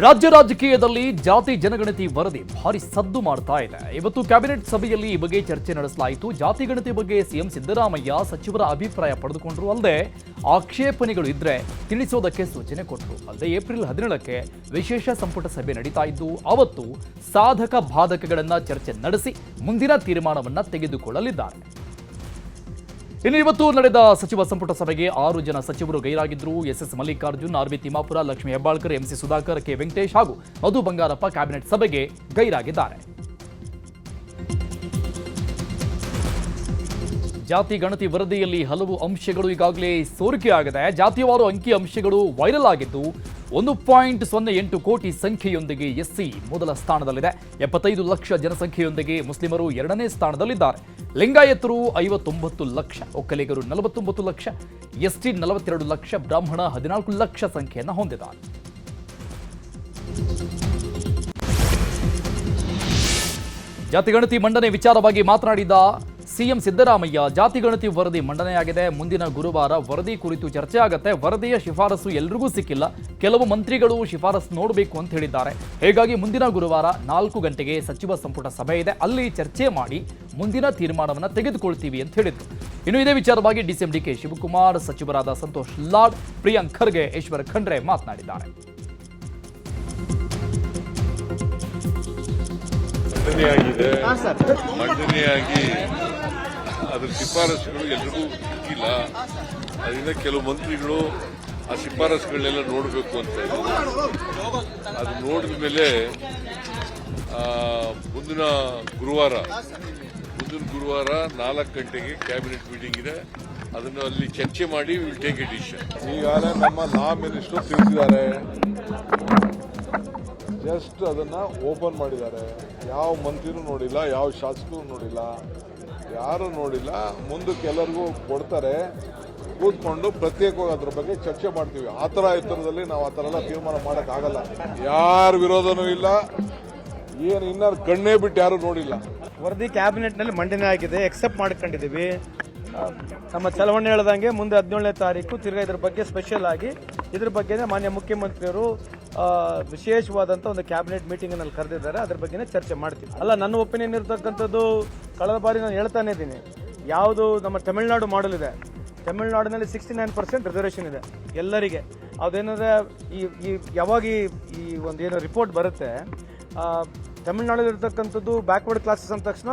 ರಾಜ್ಯ ರಾಜಕೀಯದಲ್ಲಿ ಜಾತಿ ಜನಗಣತಿ ವರದಿ ಭಾರಿ ಸದ್ದು ಮಾಡ್ತಾ ಇದೆ. ಇವತ್ತು ಕ್ಯಾಬಿನೆಟ್ ಸಭೆಯಲ್ಲಿ ಈ ಬಗ್ಗೆ ಚರ್ಚೆ ನಡೆಸಲಾಯಿತು. ಜಾತಿ ಗಣತಿ ಬಗ್ಗೆ ಸಿಎಂ ಸಿದ್ದರಾಮಯ್ಯ ಸಚಿವರ ಅಭಿಪ್ರಾಯ ಪಡೆದುಕೊಂಡರು. ಅಲ್ಲದೆ ಆಕ್ಷೇಪಣೆಗಳು ಇದ್ರೆ ತಿಳಿಸೋದಕ್ಕೆ ಸೂಚನೆ ಕೊಟ್ಟರು. ಅಲ್ಲದೆ ಏಪ್ರಿಲ್ 17ಕ್ಕೆ ವಿಶೇಷ ಸಂಪುಟ ಸಭೆ ನಡೀತಾ ಇದ್ದು ಅವತ್ತು ಸಾಧಕ ಬಾಧಕಗಳನ್ನ ಚರ್ಚೆ ನಡೆಸಿ ಮುಂದಿನ ತೀರ್ಮಾನವನ್ನ ತೆಗೆದುಕೊಳ್ಳಲಿದ್ದಾರೆ. ಇನ್ನು ಇವತ್ತು ನಡೆದ ಸಚಿವ ಸಂಪುಟ ಸಭೆಗೆ 6 ಜನ ಸಚಿವರು ಗೈರಾಗಿದ್ದರು. S Mallikarjun, RV. Timmapur, Lakshmi Hebbalkar, MC Sudhakar, K Venkatesh ಹಾಗೂ ಮಧು ಬಂಗಾರಪ್ಪ ಕ್ಯಾಬಿನೆಟ್ ಸಭೆಗೆ ಗೈರಾಗಿದ್ದಾರೆ. ಜಾತಿ ಗಣತಿ ವರದಿಯಲ್ಲಿ ಹಲವು ಅಂಶಗಳು ಈಗಾಗಲೇ ಸೋರಿಕೆಯಾಗಿದೆ. ಜಾತಿವಾರು ಅಂಕಿ ಅಂಶಗಳು ವೈರಲ್ ಆಗಿದ್ದು 1.08 ಕೋಟಿ ಸಂಖ್ಯೆಯೊಂದಿಗೆ ಎಸ್ಸಿ ಮೊದಲ ಸ್ಥಾನದಲ್ಲಿದೆ. 75 ಲಕ್ಷ ಜನಸಂಖ್ಯೆಯೊಂದಿಗೆ ಮುಸ್ಲಿಮರು 2ನೇ ಸ್ಥಾನದಲ್ಲಿದ್ದಾರೆ. ಲಿಂಗಾಯತರು 59 ಲಕ್ಷ, ಒಕ್ಕಲಿಗರು 49 ಲಕ್ಷ, ಎಸ್ಟಿ 42 ಲಕ್ಷ, ಬ್ರಾಹ್ಮಣ 14 ಲಕ್ಷ ಸಂಖ್ಯೆಯನ್ನು ಹೊಂದಿದ್ದಾರೆ. ಜಾತಿ ಗಣತಿ ಮಂಡನೆ ವಿಚಾರವಾಗಿ ಮಾತನಾಡಿದ ಸಿಎಂ ಸಿದ್ದರಾಮಯ್ಯ, ಜಾತಿ ಗಣತಿ ವರದಿ ಮಂಡನೆಯಾಗಿದೆ. ಮುಂದಿನ ಗುರುವಾರ ವರದಿ ಕುರಿತು ಚರ್ಚೆ ಆಗುತ್ತೆ. ವರದಿಯ ಶಿಫಾರಸು ಎಲ್ರಿಗೂ ಸಿಕ್ಕಿಲ್ಲ. ಕೆಲವು ಮಂತ್ರಿಗಳು ಶಿಫಾರಸು ನೋಡಬೇಕು ಅಂತ ಹೇಳಿದ್ದಾರೆ. ಹೀಗಾಗಿ ಮುಂದಿನ ಗುರುವಾರ 4 ಗಂಟೆಗೆ ಸಚಿವ ಸಂಪುಟ ಸಭೆ ಇದೆ. ಅಲ್ಲಿ ಚರ್ಚೆ ಮಾಡಿ ಮುಂದಿನ ತೀರ್ಮಾನವನ್ನು ತೆಗೆದುಕೊಳ್ತೀವಿ ಅಂತ ಹೇಳಿದರು. ಇನ್ನು ಇದೇ ವಿಚಾರವಾಗಿ ಡಿಸಿಎಂ ಡಿಕೆ ಶಿವಕುಮಾರ್, ಸಚಿವರಾದ ಸಂತೋಷ್ ಲಾಡ್, ಪ್ರಿಯಾಂಕ್ ಖರ್ಗೆ, ಈಶ್ವರ್ ಖಂಡ್ರೆ ಮಾತನಾಡಿದ್ದಾರೆ. ಮಂಡನೆಯಾಗಿ ಅದ್ರ ಶಿಫಾರಸುಗಳು ಎಲ್ರಿಗೂ ಸಿಕ್ಕಿಲ್ಲ. ಅದರಿಂದ ಕೆಲವು ಮಂತ್ರಿಗಳು ಆ ಶಿಫಾರಸುಗಳನ್ನೆಲ್ಲ ನೋಡಬೇಕು ಅಂತ ಇದ್ದಾರೆ. ಅದು ನೋಡಿದ ಮೇಲೆ ಮುಂದಿನ ಗುರುವಾರ 4 ಗಂಟೆಗೆ ಕ್ಯಾಬಿನೆಟ್ ಮೀಟಿಂಗ್ ಇದೆ. ಅದನ್ನು ಅಲ್ಲಿ ಚರ್ಚೆ ಮಾಡಿ ವಿಲ್ ಟೇಕ್ ಎ ಡಿಸಿಷನ್. ಈಗಾಗಲೇ ನಮ್ಮ ಲಾ ಮಿನಿಸ್ಟರ್ ತಿಳಿಸಿದ್ದಾರೆ. ಜಸ್ಟ್ ಅದನ್ನ ಓಪನ್ ಮಾಡಿದ್ದಾರೆ. ಯಾವ ಮಂತ್ರಿನೂ ನೋಡಿಲ್ಲ, ಯಾವ ಶಾಸಕರು ನೋಡಿಲ್ಲ, ಯಾರು ನೋಡಿಲ್ಲ. ಮುಂದಕ್ಕೆ ಎಲ್ಲರಿಗೂ ಕೊಡ್ತಾರೆ. ಕೂತ್ಕೊಂಡು ಪ್ರತ್ಯೇಕವಾಗಿ ಅದ್ರ ಬಗ್ಗೆ ಚರ್ಚೆ ಮಾಡ್ತೀವಿ. ಆ ಥರ ಎತ್ತರದಲ್ಲಿ ನಾವು ಆ ಥರ ಎಲ್ಲ ತೀರ್ಮಾನ ಮಾಡೋಕ್ಕಾಗಲ್ಲ. ಯಾರ ವಿರೋಧನೂ ಇಲ್ಲ, ಏನು ಇನ್ನಾರು ಕಣ್ಣೇ ಬಿಟ್ಟು ಯಾರು ನೋಡಿಲ್ಲ. ವರದಿ ಕ್ಯಾಬಿನೆಟ್ನಲ್ಲಿ ಮಂಡನೆ ಆಗಿದೆ, ಎಕ್ಸೆಪ್ಟ್ ಮಾಡ್ಕೊಂಡಿದ್ದೀವಿ. ನಮ್ಮ ಚಲವಣೆ ಹೇಳ್ದಂಗೆ ಮುಂದೆ 17ನೇ ತಾರೀಕು ತಿರ್ಗಾ ಇದ್ರ ಬಗ್ಗೆ ಸ್ಪೆಷಲ್ ಆಗಿ ಇದ್ರ ಬಗ್ಗೆ ಮಾನ್ಯ ಮುಖ್ಯಮಂತ್ರಿಯವರು ವಿಶೇಷವಾದಂಥ ಒಂದು ಕ್ಯಾಬಿನೆಟ್ ಮೀಟಿಂಗ್ನಲ್ಲಿ ಕರೆದಿದ್ದಾರೆ. ಅದ್ರ ಬಗ್ಗೆನೇ ಚರ್ಚೆ ಮಾಡ್ತೀವಿ. ಅಲ್ಲ, ನನ್ನ ಒಪಿನಿಯನ್ ಇರತಕ್ಕಂಥದ್ದು ಕಳೆದ ಬಾರಿ ನಾನು ಹೇಳ್ತಾನೆ ಇದ್ದೀನಿ. ಯಾವುದು ನಮ್ಮ ತಮಿಳುನಾಡು ಮಾಡಲ್ ಇದೆ, ತಮಿಳುನಾಡಿನಲ್ಲಿ 69% ರಿಸರ್ವೇಷನ್ ಇದೆ ಎಲ್ಲರಿಗೆ. ಅದೇನಂದರೆ ಯಾವಾಗ ಈ ಒಂದು ಏನೋ ರಿಪೋರ್ಟ್ ಬರುತ್ತೆ, ತಮಿಳುನಾಡಲ್ಲಿ ಇರತಕ್ಕಂಥದ್ದು ಬ್ಯಾಕ್ವರ್ಡ್ ಕ್ಲಾಸಸ್ ಅಂದ ತಕ್ಷಣ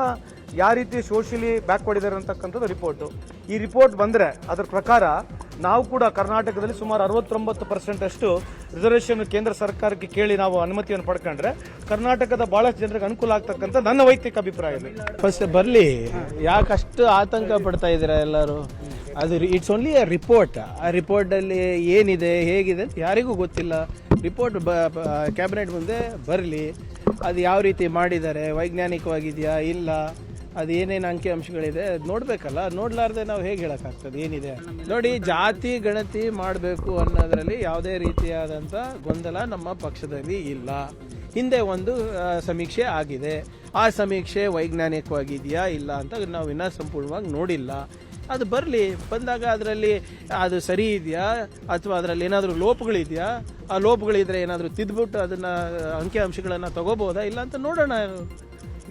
ಯಾವ ರೀತಿ ಸೋಷಿಯಲಿ ಬ್ಯಾಕ್ವರ್ಡ್ ಇದ್ದಾರೆ ಅಂತಕ್ಕಂಥದ್ದು ರಿಪೋರ್ಟು. ಈ ರಿಪೋರ್ಟ್ ಬಂದರೆ ಅದರ ಪ್ರಕಾರ ನಾವು ಕೂಡ ಕರ್ನಾಟಕದಲ್ಲಿ ಸುಮಾರು 69% ಅಷ್ಟು ರಿಸರ್ವೇಷನ್ ಕೇಂದ್ರ ಸರ್ಕಾರಕ್ಕೆ ಕೇಳಿ ನಾವು ಅನುಮತಿಯನ್ನು ಪಡ್ಕೊಂಡ್ರೆ ಕರ್ನಾಟಕದ ಬಹಳಷ್ಟು ಜನರಿಗೆ ಅನುಕೂಲ ಆಗ್ತಕ್ಕಂಥ ನನ್ನ ವೈಯಕ್ತಿಕ ಅಭಿಪ್ರಾಯ ಇದೆ. ಫಸ್ಟ್ ಬರಲಿ, ಯಾಕಷ್ಟು ಆತಂಕ ಪಡ್ತಾ ಇದ್ದೀರಾ ಎಲ್ಲರೂ? ಅದು ಇಟ್ಸ್ ಓನ್ಲಿ ಎ ರಿಪೋರ್ಟ್. ಆ ರಿಪೋರ್ಟಲ್ಲಿ ಏನಿದೆ ಹೇಗಿದೆ ಅಂತ ಯಾರಿಗೂ ಗೊತ್ತಿಲ್ಲ. ರಿಪೋರ್ಟ್ ಕ್ಯಾಬಿನೆಟ್ ಮುಂದೆ ಬರಲಿ, ಅದು ಯಾವ ರೀತಿ ಮಾಡಿದ್ದಾರೆ, ವೈಜ್ಞಾನಿಕವಾಗಿದೆಯಾ ಇಲ್ಲ, ಅದು ಏನೇನು ಅಂಕಿ ಅಂಶಗಳಿದೆ ನೋಡಬೇಕಲ್ಲ. ನೋಡಲಾರ್ದೆ ನಾವು ಹೇಗೆ ಹೇಳೋಕ್ಕಾಗ್ತದೆ ಏನಿದೆ? ನೋಡಿ, ಜಾತಿ ಗಣತಿ ಮಾಡಬೇಕು ಅನ್ನೋದರಲ್ಲಿ ಯಾವುದೇ ರೀತಿಯಾದಂಥ ಗೊಂದಲ ನಮ್ಮ ಪಕ್ಷದಲ್ಲಿ ಇಲ್ಲ. ಹಿಂದೆ ಒಂದು ಸಮೀಕ್ಷೆ ಆಗಿದೆ. ಆ ಸಮೀಕ್ಷೆ ವೈಜ್ಞಾನಿಕವಾಗಿದೆಯಾ ಇಲ್ಲ ಅಂತ ನಾವು ಇನ್ನೂ ಸಂಪೂರ್ಣವಾಗಿ ನೋಡಿಲ್ಲ. ಅದು ಬರಲಿ, ಬಂದಾಗ ಅದರಲ್ಲಿ ಅದು ಸರಿ ಇದೆಯಾ ಅಥವಾ ಅದರಲ್ಲಿ ಏನಾದರೂ ಲೋಪಗಳಿದೆಯಾ, ಆ ಲೋಪಗಳಿದ್ರೆ ಏನಾದರೂ ತಿದ್ದುಬಿಟ್ಟು ಅದನ್ನು ಅಂಕಿಅಂಶಗಳನ್ನು ತಗೋಬೋದಾ ಇಲ್ಲ ಅಂತ ನೋಡೋಣ.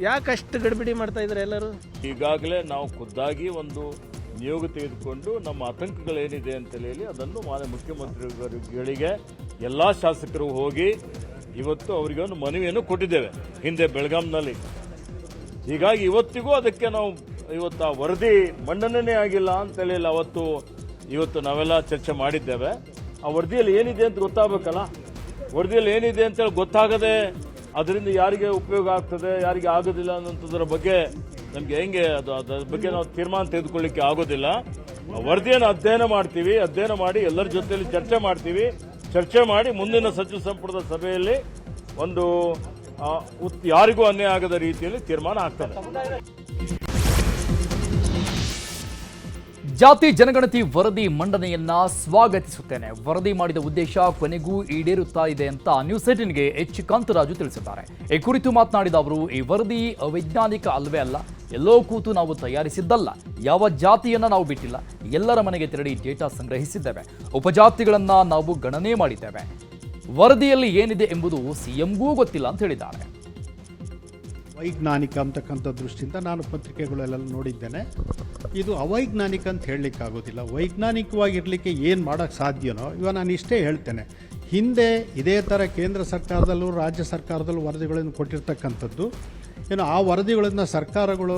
ಯಾಕಷ್ಟು ಗಡಿಬಿಡಿ ಮಾಡ್ತಾ ಇದ್ದಾರೆ ಎಲ್ಲರೂ? ಈಗಾಗಲೇ ನಾವು ಖುದ್ದಾಗಿ ಒಂದು ನಿಯೋಗ ತೆಗೆದುಕೊಂಡು ನಮ್ಮ ಆತಂಕಗಳೇನಿದೆ ಅಂತ ಹೇಳಿ ಅದನ್ನು ಮಾನ್ಯ ಮುಖ್ಯಮಂತ್ರಿಗಳಿಗೆ ಎಲ್ಲ ಶಾಸಕರು ಹೋಗಿ ಇವತ್ತು ಅವರಿಗೆ ಒಂದು ಮನವಿಯನ್ನು ಕೊಟ್ಟಿದ್ದೇವೆ ಹಿಂದೆ ಬೆಳಗಾಂನಲ್ಲಿ. ಹೀಗಾಗಿ ಇವತ್ತಿಗೂ ಅದಕ್ಕೆ ನಾವು ಇವತ್ತು ಆ ವರದಿ ಮಂಡನೆ ಆಗಿಲ್ಲ ಅಂತೇಳಿ ಇವತ್ತು ನಾವೆಲ್ಲ ಚರ್ಚೆ ಮಾಡಿದ್ದೇವೆ. ಆ ವರದಿಯಲ್ಲಿ ಏನಿದೆ ಅಂತ ಗೊತ್ತಾಗಬೇಕಲ್ಲ. ವರದಿಯಲ್ಲಿ ಏನಿದೆ ಅಂತೇಳಿ ಗೊತ್ತಾಗದೆ ಅದರಿಂದ ಯಾರಿಗೆ ಉಪಯೋಗ ಆಗ್ತದೆ, ಯಾರಿಗೆ ಆಗೋದಿಲ್ಲ ಅನ್ನೋದ್ರ ಬಗ್ಗೆ ನಮಗೆ ಹೆಂಗೆ ಅದ್ರ ಬಗ್ಗೆ ನಾವು ತೀರ್ಮಾನ ತೆಗೆದುಕೊಳ್ಳಿಕ್ಕೆ ಆಗೋದಿಲ್ಲ. ವರದಿಯನ್ನು ಅಧ್ಯಯನ ಮಾಡ್ತೀವಿ, ಅಧ್ಯಯನ ಮಾಡಿ ಎಲ್ಲರ ಜೊತೆಯಲ್ಲಿ ಚರ್ಚೆ ಮಾಡಿ ಮುಂದಿನ ಸಚಿವ ಸಂಪುಟದ ಸಭೆಯಲ್ಲಿ ಒಂದು ಯಾರಿಗೂ ಅನ್ಯಾಯ ಆಗದ ರೀತಿಯಲ್ಲಿ ತೀರ್ಮಾನ ಆಗ್ತದೆ. ಜಾತಿ ಜನಗಣತಿ ವರದಿ ಮಂಡನೆಯನ್ನ ಸ್ವಾಗತಿಸುತ್ತೇನೆ. ವರದಿ ಮಾಡಿದ ಉದ್ದೇಶ ಕೊನೆಗೂ ಈಡೇರುತ್ತಾ ಇದೆ ಅಂತ ನ್ಯೂಸ್ 18ಗೆ ಎಚ್ ಕಾಂತರಾಜು ತಿಳಿಸಿದ್ದಾರೆ. ಈ ಕುರಿತು ಮಾತನಾಡಿದ ಅವರು, ಈ ವರದಿ ಅವೈಜ್ಞಾನಿಕ ಅಲ್ವೇ ಅಲ್ಲ, ಎಲ್ಲೋ ಕೂತು ನಾವು ತಯಾರಿಸಿದ್ದಲ್ಲ, ಯಾವ ಜಾತಿಯನ್ನ ನಾವು ಬಿಟ್ಟಿಲ್ಲ, ಎಲ್ಲರ ಮನೆಗೆ ತೆರಳಿ ಡೇಟಾ ಸಂಗ್ರಹಿಸಿದ್ದೇವೆ, ಉಪಜಾತಿಗಳನ್ನ ನಾವು ಗಣನೆ ಮಾಡಿದ್ದೇವೆ. ವರದಿಯಲ್ಲಿ ಏನಿದೆ ಎಂಬುದು ಸಿಎಂಗೂ ಗೊತ್ತಿಲ್ಲ ಅಂತ ಹೇಳಿದ್ದಾರೆ. ವೈಜ್ಞಾನಿಕ ಅಂತಕ್ಕಂಥ ದೃಷ್ಟಿಯಿಂದ ನಾನು ಪತ್ರಿಕೆಗಳೆಲ್ಲ ನೋಡಿದ್ದೇನೆ. ಇದು ಅವೈಜ್ಞಾನಿಕ ಅಂತ ಹೇಳಲಿಕ್ಕಾಗೋದಿಲ್ಲ. ವೈಜ್ಞಾನಿಕವಾಗಿರಲಿಕ್ಕೆ ಏನು ಮಾಡೋಕ್ಕೆ ಸಾಧ್ಯನೋ ಇವಾಗ ನಾನು ಇಷ್ಟೇ ಹೇಳ್ತೇನೆ. ಹಿಂದೆ ಇದೇ ಥರ ಕೇಂದ್ರ ಸರ್ಕಾರದಲ್ಲೂ ರಾಜ್ಯ ಸರ್ಕಾರದಲ್ಲೂ ವರದಿಗಳನ್ನು ಕೊಟ್ಟಿರ್ತಕ್ಕಂಥದ್ದು. ಆ ವರದಿಗಳನ್ನು ಸರ್ಕಾರಗಳು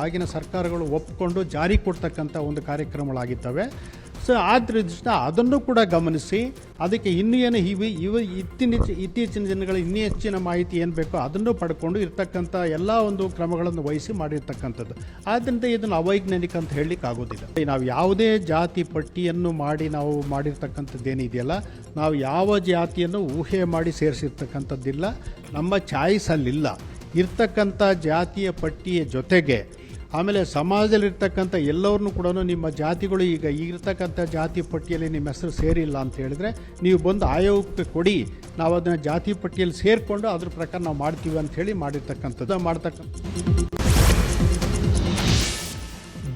ಆಗಿನ ಸರ್ಕಾರಗಳು ಒಪ್ಪಿಕೊಂಡು ಜಾರಿ ಕೊಡ್ತಕ್ಕಂಥ ಒಂದು ಕಾರ್ಯಕ್ರಮಗಳಾಗಿದ್ದಾವೆ. ಸೊ ಆದ್ದರಿಂದ ಅದನ್ನು ಕೂಡ ಗಮನಿಸಿ ಅದಕ್ಕೆ ಇನ್ನೂ ಏನು ಇತ್ತೀಚಿನ ದಿನಗಳ ಇನ್ನೂ ಹೆಚ್ಚಿನ ಮಾಹಿತಿ ಏನು ಬೇಕೋ ಅದನ್ನು ಪಡ್ಕೊಂಡು ಇರ್ತಕ್ಕಂಥ ಎಲ್ಲ ಒಂದು ಕ್ರಮಗಳನ್ನು ವಹಿಸಿ ಮಾಡಿರ್ತಕ್ಕಂಥದ್ದು. ಆದ್ದರಿಂದ ಇದನ್ನು ಅವೈಜ್ಞಾನಿಕ ಅಂತ ಹೇಳಲಿಕ್ಕೆ ಆಗೋದಿಲ್ಲ. ನಾವು ಯಾವುದೇ ಜಾತಿ ಪಟ್ಟಿಯನ್ನು ಮಾಡಿ ನಾವು ಮಾಡಿರ್ತಕ್ಕಂಥದ್ದೇನಿದೆಯಲ್ಲ, ನಾವು ಯಾವ ಜಾತಿಯನ್ನು ಊಹೆ ಮಾಡಿ ಸೇರಿಸಿರ್ತಕ್ಕಂಥದ್ದಿಲ್ಲ. ನಮ್ಮ ಚಾಯ್ಸಲ್ಲಿಲ್ಲ. ಇರ್ತಕ್ಕಂಥ ಜಾತಿಯ ಪಟ್ಟಿಯ ಜೊತೆಗೆ ಆಮೇಲೆ ಸಮಾಜದಲ್ಲಿರ್ತಕ್ಕಂಥ ಎಲ್ಲರನ್ನೂ ಕೂಡ ನಿಮ್ಮ ಜಾತಿಗಳು ಈಗ ಇರ್ತಕ್ಕಂಥ ಜಾತಿ ಪಟ್ಟಿಯಲ್ಲಿ ನಿಮ್ಮ ಹೆಸರು ಸೇರಿಲ್ಲ ಅಂತ ಹೇಳಿದ್ರೆ ನೀವು ಬಂದು ಆಯೋಗಕ್ಕೆ ಕೊಡಿ, ನಾವು ಅದನ್ನು ಜಾತಿ ಪಟ್ಟಿಯಲ್ಲಿ ಸೇರಿಕೊಂಡು ಅದ್ರ ಪ್ರಕಾರ ನಾವು ಮಾಡ್ತೀವಿ ಅಂತ ಹೇಳಿ ಮಾಡಿರ್ತಕ್ಕಂಥದ್ದು.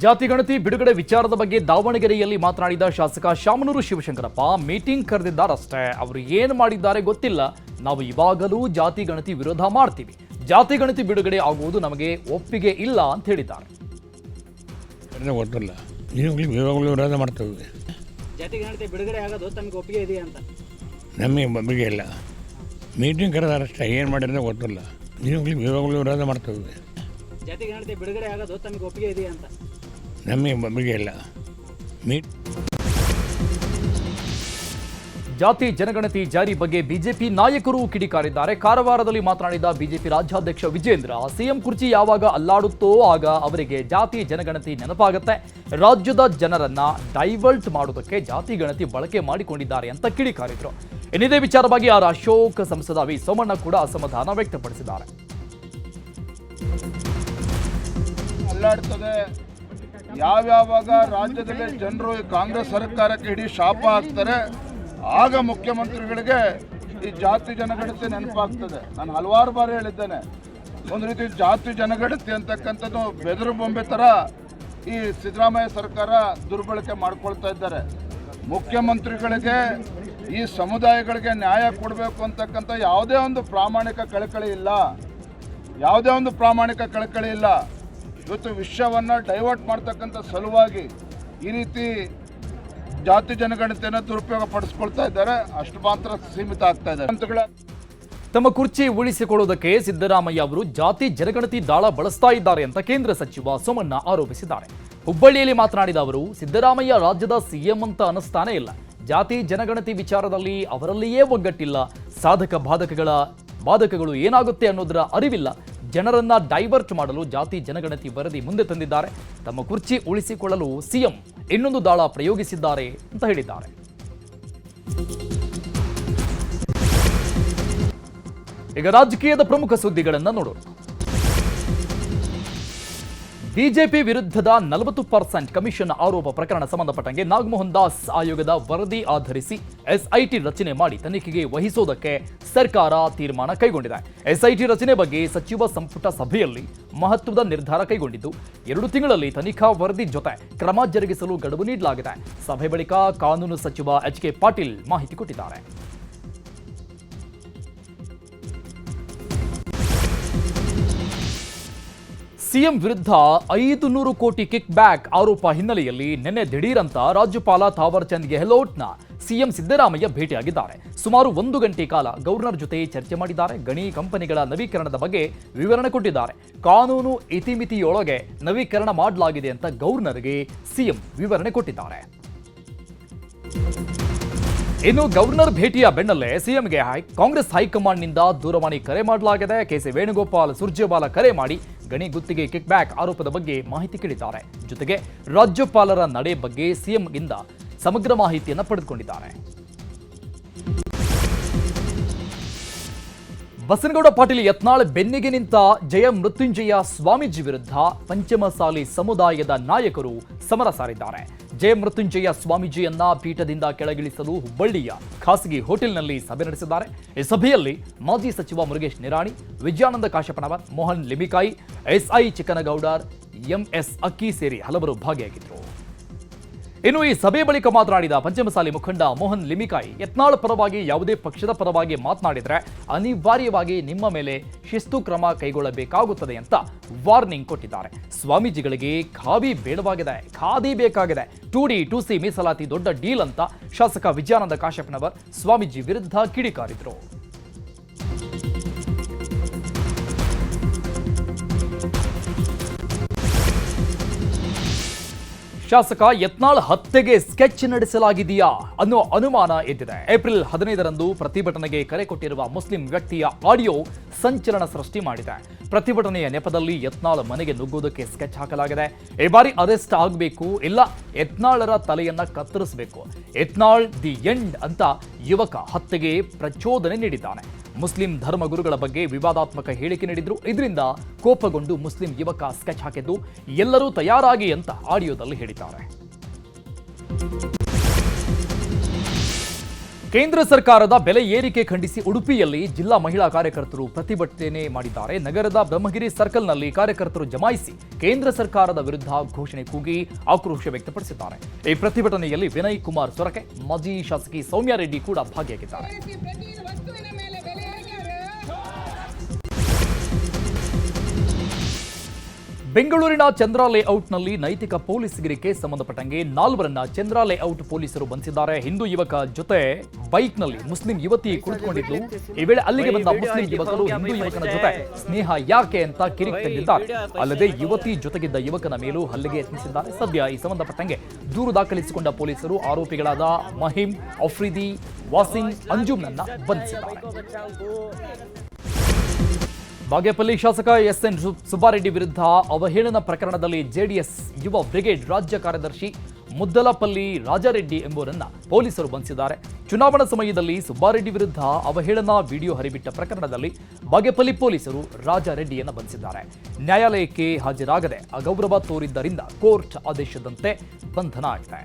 ಜಾತಿ ಗಣತಿ ಬಿಡುಗಡೆ ವಿಚಾರದ ಬಗ್ಗೆ ದಾವಣಗೆರೆಯಲ್ಲಿ ಮಾತನಾಡಿದ ಶಾಸಕ ಶಾಮನೂರು ಶಿವಶಂಕರಪ್ಪ, ಮೀಟಿಂಗ್ ಕರೆದಿದ್ದಾರಷ್ಟೇ, ಅವರು ಏನು ಮಾಡಿದ್ದಾರೆ ಗೊತ್ತಿಲ್ಲ. ನಾವು ಇವಾಗಲೂ ಜಾತಿ ಗಣತಿ ವಿರೋಧ ಮಾಡ್ತೀವಿ. ಜಾತಿ ಗಣತಿ ಬಿಡುಗಡೆ ಆಗುವುದು ನಮಗೆ ಒಪ್ಪಿಗೆ ಇಲ್ಲ ಅಂತ ಹೇಳಿದ್ದಾರೆ. ಗೊತ್ತಿಲ್ಲ, ವಿರೋಧ ಮಾಡ್ತೇವೆ. ಜಾತಿ ಗಣತಿ ಬಿಡುಗಡೆ ಆಗೋದು ತಮಗೆ ಒಪ್ಪಿಗೆ ಇದೆಯಾ ಅಂತ ನಮಗೆ ಒಪ್ಪಿಗೆ ಇಲ್ಲ. ಮೀಟಿಂಗ್ ಕರೆದಾರಷ್ಟೇ, ಏನು ಮಾಡಿದ್ರೆ ಗೊತ್ತಿಲ್ಲ. ವಿರೋಧ ಮಾಡ್ತೇವೆ. ಜಾತಿ ಗಣತಿ ಬಿಡುಗಡೆ ಆಗೋದು ತಮಗೆ ಒಪ್ಪಿಗೆ ಇದೆಯಾ ಅಂತ ನಮಗೆ ಒಪ್ಪಿಗೆ ಇಲ್ಲ. ಜಾತಿ ಜನಗಣತಿ ಜಾರಿ ಬಗ್ಗೆ ಬಿಜೆಪಿ ನಾಯಕರು ಕಿಡಿಕಾರಿದ್ದಾರೆ. ಕಾರವಾರದಲ್ಲಿ ಮಾತನಾಡಿದ ಬಿಜೆಪಿ ರಾಜ್ಯಾಧ್ಯಕ್ಷ ವಿಜೇಂದ್ರ, ಸಿಎಂ ಕುರ್ಚಿ ಯಾವಾಗ ಅಲ್ಲಾಡುತ್ತೋ ಆಗ ಅವರಿಗೆ ಜಾತಿ ಜನಗಣತಿ ನೆನಪಾಗುತ್ತೆ. ರಾಜ್ಯದ ಜನರನ್ನ ಡೈವರ್ಟ್ ಮಾಡೋದಕ್ಕೆ ಜಾತಿ ಗಣತಿ ಬಳಕೆ ಮಾಡಿಕೊಂಡಿದ್ದಾರೆ ಅಂತ ಕಿಡಿಕಾರಿದ್ರು. ಇನ್ನಿದೇ ವಿಚಾರವಾಗಿ ಆರ್ ಅಶೋಕ್, ಸಂಸದ ವಿ ಸೋಮಣ್ಣ ಕೂಡ ಅಸಮಾಧಾನ ವ್ಯಕ್ತಪಡಿಸಿದ್ದಾರೆ. ಅಲ್ಲಾಡ್ತದೆ, ಯಾವ್ಯಾವಾಗ ರಾಜ್ಯದಲ್ಲಿ ಜನರು ಕಾಂಗ್ರೆಸ್ ಸರ್ಕಾರಕ್ಕೆ ಇಡೀ ಶಾಪ ಹಾಕ್ತಾರೆ ಆಗ ಮುಖ್ಯಮಂತ್ರಿಗಳಿಗೆ ಈ ಜಾತಿ ಜನಗಣತಿ ನೆನಪಾಗ್ತದೆ. ನಾನು ಹಲವಾರು ಬಾರಿ ಹೇಳಿದ್ದೇನೆ, ಒಂದು ರೀತಿ ಜಾತಿ ಜನಗಣತಿ ಅಂತಕ್ಕಂಥದ್ದು ಬೆದರು ಬೊಂಬೆ ಥರ ಈ ಸಿದ್ದರಾಮಯ್ಯ ಸರ್ಕಾರ ದುರ್ಬಳಕೆ ಮಾಡ್ಕೊಳ್ತಾ ಇದ್ದಾರೆ. ಮುಖ್ಯಮಂತ್ರಿಗಳಿಗೆ ಈ ಸಮುದಾಯಗಳಿಗೆ ನ್ಯಾಯ ಕೊಡಬೇಕು ಅಂತಕ್ಕಂಥ ಯಾವುದೇ ಒಂದು ಪ್ರಾಮಾಣಿಕ ಕಳಕಳಿ ಇಲ್ಲ. ಇವತ್ತು ವಿಷಯವನ್ನು ಡೈವರ್ಟ್ ಮಾಡ್ತಕ್ಕಂಥ ಸಲುವಾಗಿ ಈ ರೀತಿ ಜಾತಿ ಜನಗಣತಿಯನ್ನು ದುರುಪಯೋಗ ಪಡಿಸ್ಕೊಳ್ತಾ ಇದ್ದಾರೆ. ಅಷ್ಟು ಮಾತ್ರ ಸೀಮಿತ ಆಗ್ತಾ ಇದೆ. ತಮ್ಮ ಕುರ್ಚಿ ಉಳಿಸಿಕೊಳ್ಳುವುದಕ್ಕೆ ಸಿದ್ದರಾಮಯ್ಯ ಅವರು ಜಾತಿ ಜನಗಣತಿ ದಾಳ ಬಳಸ್ತಾ ಇದ್ದಾರೆ ಅಂತ ಕೇಂದ್ರ ಸಚಿವ ಸೋಮಣ್ಣ ಆರೋಪಿಸಿದ್ದಾರೆ. ಹುಬ್ಬಳ್ಳಿಯಲ್ಲಿ ಮಾತನಾಡಿದ ಅವರು, ಸಿದ್ದರಾಮಯ್ಯ ರಾಜ್ಯದ ಸಿಎಂ ಅಂತ ಅನಿಸ್ತಾನೇ ಇಲ್ಲ. ಜಾತಿ ಜನಗಣತಿ ವಿಚಾರದಲ್ಲಿ ಅವರಲ್ಲಿಯೇ ಒಗ್ಗಟ್ಟಿಲ್ಲ. ಸಾಧಕ ಬಾಧಕಗಳು ಏನಾಗುತ್ತೆ ಅನ್ನೋದರ ಅರಿವಿಲ್ಲ. ಜನರನ್ನ ಡೈವರ್ಟ್ ಮಾಡಲು ಜಾತಿ ಜನಗಣತಿ ವರದಿ ಮುಂದೆ ತಂದಿದ್ದಾರೆ. ತಮ್ಮ ಕುರ್ಚಿ ಉಳಿಸಿಕೊಳ್ಳಲು ಸಿಎಂ ಇನ್ನೊಂದು ದಾಳ ಪ್ರಯೋಗಿಸಿದ್ದಾರೆ ಅಂತ ಹೇಳಿದ್ದಾರೆ. ಈಗ ರಾಜಕೀಯದ ಪ್ರಮುಖ ಸುದ್ದಿಗಳನ್ನು ನೋಡೋಣ. ಬಿಜೆಪಿ ವಿರುದ್ಧದ 40% ಕಮಿಷನ್ ಆರೋಪ ಪ್ರಕರಣ ಸಂಬಂಧಪಟ್ಟಂಗೆ ನಾಗಮೋಹನ್ ದಾಸ್ ಆಯೋಗದ ವರದಿ ಆಧರಿಸಿ ಎಸ್ಐಟಿ ರಚನೆ ಮಾಡಿ ತನಿಖೆಗೆ ವಹಿಸೋದಕ್ಕೆ ಸರ್ಕಾರ ತೀರ್ಮಾನ ಕೈಗೊಂಡಿದೆ. ಎಸ್ಐಟಿ ರಚನೆ ಬಗ್ಗೆ ಸಚಿವ ಸಂಪುಟ ಸಭೆಯಲ್ಲಿ ಮಹತ್ವದ ನಿರ್ಧಾರ ಕೈಗೊಂಡಿದ್ದು 2 ತಿಂಗಳಲ್ಲಿ ತನಿಖಾ ವರದಿ ಜೊತೆ ಕ್ರಮ ಜರುಗಿಸಲು ಗಡುವು ನೀಡಲಾಗಿದೆ. ಸಭೆ ಬಳಿಕ ಕಾನೂನು ಸಚಿವ ಎಚ್.ಕೆ. ಪಾಟೀಲ್ ಮಾಹಿತಿ ಕೊಟ್ಟಿದ್ದಾರೆ. ಸಿಎಂ ವಿರುದ್ಧ 500 ಕೋಟಿ ಕಿಕ್ ಬ್ಯಾಕ್ ಆರೋಪ ಹಿನ್ನೆಲೆಯಲ್ಲಿ ನಿನ್ನೆ ದಿಢೀರಂತ ರಾಜ್ಯಪಾಲ ಥಾವರ್ ಚಂದ್ ಗೆಹ್ಲೋಟ್ನ ಸಿಎಂ ಸಿದ್ದರಾಮಯ್ಯ ಭೇಟಿಯಾಗಿದ್ದಾರೆ. ಸುಮಾರು 1 ಗಂಟೆ ಕಾಲ ಗವರ್ನರ್ ಜೊತೆ ಚರ್ಚೆ ಮಾಡಿದ್ದಾರೆ. ಗಣಿ ಕಂಪನಿಗಳ ನವೀಕರಣದ ಬಗ್ಗೆ ವಿವರಣೆ ಕೊಟ್ಟಿದ್ದಾರೆ. ಕಾನೂನು ಇತಿಮಿತಿಯೊಳಗೆ ನವೀಕರಣ ಮಾಡಲಾಗಿದೆ ಅಂತ ಗವರ್ನರ್ಗೆ ಸಿಎಂ ವಿವರಣೆ ಕೊಟ್ಟಿದ್ದಾರೆ. ಇನ್ನು ಗವರ್ನರ್ ಭೇಟಿಯ ಬೆನ್ನಲ್ಲೇ ಸಿಎಂಗೆ ಕಾಂಗ್ರೆಸ್ ಹೈಕಮಾಂಡ್ನಿಂದ ದೂರವಾಣಿ ಕರೆ ಮಾಡಲಾಗಿದೆ. ಕೆಸಿ ವೇಣುಗೋಪಾಲ್ ಸುರ್ಜೇವಾಲ ಕರೆ ಮಾಡಿ ಗಣಿ ಗುತ್ತಿಗೆ ಕಿಕ್ ಬ್ಯಾಕ್ ಆರೋಪದ ಬಗ್ಗೆ ಮಾಹಿತಿ ಕೇಳಿದ್ದಾರೆ. ಜೊತೆಗೆ ರಾಜ್ಯಪಾಲರ ನಡೆ ಬಗ್ಗೆ ಸಿಎಂಗಿಂದ ಸಮಗ್ರ ಮಾಹಿತಿಯನ್ನು ಪಡೆದುಕೊಂಡಿದ್ದಾರೆ. ಬಸನಗೌಡ ಪಾಟೀಲ್ ಯತ್ನಾಳ್ ಬೆನ್ನಿಗೆ ನಿಂತ ಜಯ ಮೃತ್ಯುಂಜಯ ಸ್ವಾಮೀಜಿ ವಿರುದ್ಧ ಪಂಚಮಸಾಲಿ ಸಮುದಾಯದ ನಾಯಕರು ಸಮರ ಸಾರಿದ್ದಾರೆ. ಜಯ ಮೃತ್ಯುಂಜಯ ಸ್ವಾಮೀಜಿಯನ್ನ ಪೀಠದಿಂದ ಕೆಳಗಿಳಿಸಲು ಹುಬ್ಬಳ್ಳಿಯ ಖಾಸಗಿ ಹೋಟೆಲ್ನಲ್ಲಿ ಸಭೆ ನಡೆಸಿದ್ದಾರೆ. ಈ ಸಭೆಯಲ್ಲಿ ಮಾಜಿ ಸಚಿವ ಮುರುಗೇಶ್ ನಿರಾಣಿ, ವಿಜಯಾನಂದ ಕಾಶಪ್ಪನವರ್, ಮೋಹನ್ ಲಿಂಬಿಕಾಯಿ, ಎಸ್ಐ ಚಿಕ್ಕನಗೌಡರ್, ಎಂಎಸ್ ಅಕ್ಕಿ ಸೇರಿ ಹಲವರು ಭಾಗಿಯಾಗಿದ್ದರು. ಇನ್ನು ಈ ಸಭೆ ಬಳಿಕ ಮಾತನಾಡಿದ ಪಂಚಮಸಾಲಿ ಮುಖಂಡ ಮೋಹನ್ ಲಿಮಿಕಾಯಿ, ಯತ್ನಾಳ್ ಪರವಾಗಿ ಯಾವುದೇ ಪಕ್ಷದ ಪರವಾಗಿ ಮಾತನಾಡಿದರೆ ಅನಿವಾರ್ಯವಾಗಿ ನಿಮ್ಮ ಮೇಲೆ ಶಿಸ್ತು ಕ್ರಮ ಕೈಗೊಳ್ಳಬೇಕಾಗುತ್ತದೆ ಅಂತ ವಾರ್ನಿಂಗ್ ಕೊಟ್ಟಿದ್ದಾರೆ. ಸ್ವಾಮೀಜಿಗಳಿಗೆ ಖಾದಿ ಬೇಡವಾಗಿದೆ, ಖಾದಿ ಬೇಕಾಗಿದೆ. 2D 2C ಮೀಸಲಾತಿ ದೊಡ್ಡ ಡೀಲ್ ಅಂತ ಶಾಸಕ ವಿಜಯಾನಂದ ಕಾಶ್ಯಪ್ನವರ್ ಸ್ವಾಮೀಜಿ ವಿರುದ್ಧ ಕಿಡಿಕಾರಿದ್ರು. ಶಾಸಕ ಯತ್ನಾಳ್ ಹತ್ಯೆಗೆ ಸ್ಕೆಚ್ ನಡೆಸಲಾಗಿದೆಯಾ ಅನ್ನೋ ಅನುಮಾನ ಎದ್ದಿದೆ. ಏಪ್ರಿಲ್ 15ರಂದು ಪ್ರತಿಭಟನೆಗೆ ಕರೆ ಕೊಟ್ಟಿರುವ ಮುಸ್ಲಿಂ ವ್ಯಕ್ತಿಯ ಆಡಿಯೋ ಸಂಚಲನ ಸೃಷ್ಟಿ ಮಾಡಿದೆ. ಪ್ರತಿಭಟನೆಯ ನೆಪದಲ್ಲಿ ಯತ್ನಾಳ್ ಮನೆಗೆ ನುಗ್ಗುವುದಕ್ಕೆ ಸ್ಕೆಚ್ ಹಾಕಲಾಗಿದೆ. ಈ ಬಾರಿ ಅರೆಸ್ಟ್ ಆಗಬೇಕು, ಇಲ್ಲ ಯತ್ನಾಳರ ತಲೆಯನ್ನ ಕತ್ತರಿಸಬೇಕು. ಯತ್ನಾಳ್ ದಿ ಎಂಡ್ ಅಂತ ಯುವಕ ಹತ್ಯೆಗೆ ಪ್ರಚೋದನೆ ನೀಡಿದ್ದಾನೆ. ಮುಸ್ಲಿಂ ಧರ್ಮಗುರುಗಳ ಬಗ್ಗೆ ವಿವಾದಾತ್ಮಕ ಹೇಳಿಕೆ ನೀಡಿದ್ರು. ಇದರಿಂದ ಕೋಪಗೊಂಡು ಮುಸ್ಲಿಂ ಯುವಕ ಸ್ಕೆಚ್ ಹಾಕಿದ್ದು ಎಲ್ಲರೂ ತಯಾರಾಗಿ ಅಂತ ಆಡಿಯೋದಲ್ಲಿ ಹೇಳಿದ್ದಾರೆ. ಕೇಂದ್ರ ಸರ್ಕಾರದ ಬೆಲೆ ಏರಿಕೆ ಖಂಡಿಸಿ ಉಡುಪಿಯಲ್ಲಿ ಜಿಲ್ಲಾ ಮಹಿಳಾ ಕಾರ್ಯಕರ್ತರು ಪ್ರತಿಭಟನೆ ಮಾಡಿದ್ದಾರೆ. ನಗರದ ಬ್ರಹ್ಮಗಿರಿ ಸರ್ಕಲ್ನಲ್ಲಿ ಕಾರ್ಯಕರ್ತರು ಜಮಾಯಿಸಿ ಕೇಂದ್ರ ಸರ್ಕಾರದ ವಿರುದ್ಧ ಘೋಷಣೆ ಕೂಗಿ ಆಕ್ರೋಶ ವ್ಯಕ್ತಪಡಿಸಿದ್ದಾರೆ. ಈ ಪ್ರತಿಭಟನೆಯಲ್ಲಿ ವಿನಯ್ ಕುಮಾರ್ ಸೊರಕೆ, ಮಾಜಿ ಶಾಸಕಿ ಸೌಮ್ಯ ರೆಡ್ಡಿ ಕೂಡ ಭಾಗಿಯಾಗಿದ್ದಾರೆ. ಬೆಂಗಳೂರಿನ ಚಂದ್ರ ಲೇಔಟ್ನಲ್ಲಿ ನೈತಿಕ ಪೊಲೀಸ್ಗಿರಿಗೆ ಸಂಬಂಧಪಟ್ಟಂಗೆ 4 ಚಂದ್ರ ಲೇಔಟ್ ಪೊಲೀಸರು ಬಂಧಿಸಿದ್ದಾರೆ. ಹಿಂದೂ ಯುವಕ ಜೊತೆ ಬೈಕ್ನಲ್ಲಿ ಮುಸ್ಲಿಂ ಯುವತಿ ಕುಳಿತುಕೊಂಡಿದ್ದು. ಈ ವೇಳೆ ಅಲ್ಲಿಗೆ ಬಂದ ಮುಸ್ಲಿಂ ಯುವಕರು ಹಿಂದೂ ಯುವಕನ ಜೊತೆ ಸ್ನೇಹ ಯಾಕೆ ಅಂತ ಕಿರಿಕ್ ತೆಗೆದಿದ್ದಾರೆ. ಅಲ್ಲದೆ ಯುವತಿ ಜೊತೆಗಿದ್ದ ಯುವಕನ ಮೇಲೂ ಹಲ್ಲೆಗೆ ಯತ್ನಿಸಿದ್ದಾರೆ. ಸದ್ಯ ಈ ಸಂಬಂಧಪಟ್ಟಂಗೆ ದೂರು ದಾಖಲಿಸಿಕೊಂಡ ಪೊಲೀಸರು ಆರೋಪಿಗಳಾದ ಮಹಿಂ, ಅಫ್ರಿದಿ, ವಾಸಿಂ, ಅಂಜುಮ್ನನ್ನ ಬಂಧಿಸಿದ್ದಾರೆ. ಬಾಗೇಪಲ್ಲಿ ಶಾಸಕ ಎಸ್ಎನ್ ಸುಬ್ಬಾರೆಡ್ಡಿ ವಿರುದ್ಧ ಅವಹೇಳನ ಪ್ರಕರಣದಲ್ಲಿ ಜೆಡಿಎಸ್ ಯುವ ಬ್ರಿಗೇಡ್ ರಾಜ್ಯ ಕಾರ್ಯದರ್ಶಿ ಮುದ್ದಲಪಲ್ಲಿ ರಾಜಾರೆಡ್ಡಿ ಎಂಬುವರನ್ನ ಪೊಲೀಸರು ಬಂಧಿಸಿದ್ದಾರೆ. ಚುನಾವಣಾ ಸಮಯದಲ್ಲಿ ಸುಬ್ಬಾರೆಡ್ಡಿ ವಿರುದ್ಧ ಅವಹೇಳನ ವಿಡಿಯೋ ಹರಿಬಿಟ್ಟ ಪ್ರಕರಣದಲ್ಲಿ ಬಾಗೇಪಲ್ಲಿ ಪೊಲೀಸರು ರಾಜಾರೆಡ್ಡಿಯನ್ನು ಬಂಧಿಸಿದ್ದಾರೆ. ನ್ಯಾಯಾಲಯಕ್ಕೆ ಹಾಜರಾಗದೆ ಅಗೌರವ ತೋರಿದ್ದರಿಂದ ಕೋರ್ಟ್ ಆದೇಶದಂತೆ ಬಂಧನ ಆಗಿದೆ.